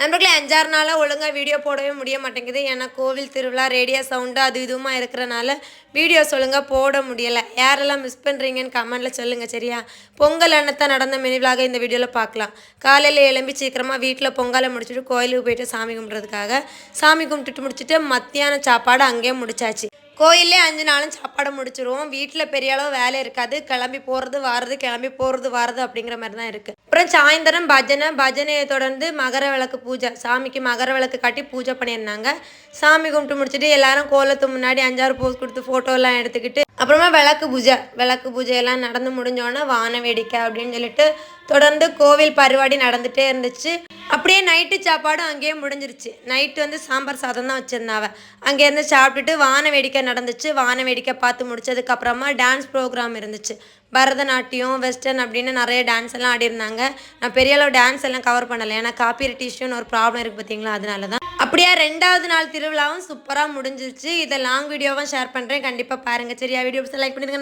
நண்பர்களே 5-6 நாளாக ஒழுங்காக வீடியோ போடவே முடிய மாட்டேங்குது. ஏன்னா கோவில் திருவிழா, ரேடியோ சவுண்டு அது இதுவுமா இருக்கிறனால வீடியோஸ் ஒழுங்காக போட முடியலை. யாரெல்லாம் மிஸ் பண்ணுறீங்கன்னு கமெண்ட்டில் சொல்லுங்கள் சரியா. பொங்கல் அன்னத்தை நடந்த மினிவிலாக இந்த வீடியோவில் பார்க்கலாம். காலையில் எழும்பி சீக்கிரமாக வீட்டில் பொங்கலை முடிச்சுட்டு கோயிலுக்கு போயிட்டு சாமி கும்பிட்றதுக்காக சாமி கும்பிட்டுட்டு முடிச்சுட்டு மத்தியான சாப்பாடு அங்கேயே முடிச்சாச்சு. கோயிலே 5 நாளும் சாப்பாடு முடிச்சிருவோம். வீட்டில் பெரிய அளவு வேலை இருக்காது. கிளம்பி போகிறது வாரது கிளம்பி போகிறது வாரது அப்படிங்கிற மாதிரி தான் இருக்குது. அப்புறம் சாயந்தரம் பஜனையை தொடர்ந்து மகர விளக்கு பூஜை, சாமிக்கு மகர விளக்கு காட்டி பூஜை பண்ணியிருந்தாங்க. சாமி கும்பிட்டு முடிச்சுட்டு எல்லாரும் கோலத்து முன்னாடி 5-6 போஸ் கொடுத்து ஃபோட்டோலாம் எடுத்துக்கிட்டு அப்புறமா விளக்கு பூஜையெல்லாம் நடந்து முடிஞ்சோடனே வான வேடிக்கை அப்படின்னு சொல்லிட்டு தொடர்ந்து கோவில் பரிபாடி நடந்துகிட்டே இருந்துச்சு. அப்படியே நைட்டு சாப்பாடும் அங்கேயே முடிஞ்சிருச்சு. நைட்டு சாம்பார் சாதம் தான் வச்சுருந்தாவ. அங்கேருந்து சாப்பிட்டுட்டு வான வேடிக்கை நடந்துச்சு. வான வேடிக்கை பார்த்து முடிச்சதுக்கப்புறமா டான்ஸ் ப்ரோக்ராம் இருந்துச்சு. பரதநாட்டியம், வெஸ்டர்ன் அப்படின்னு நிறைய டான்ஸ் எல்லாம் ஆடிருந்தாங்க. நான் பெரிய அளவு டான்ஸ் எல்லாம் கவர் பண்ணலை. ஏன்னா காப்பிரைட் இஷ்யூன்னு ஒரு ப்ராப்ளம் இருக்குது பார்த்தீங்களா, அதனால தான். அப்படியே 2வது நாள் திருவிழாவும் சூப்பராக முடிஞ்சிருச்சு. இதை லாங் வீடியோவாக ஷேர் பண்ணுறேன், கண்டிப்பாக பாருங்கள் சரியா. வீடியோஸ் லைக் பண்ணிடுங்க.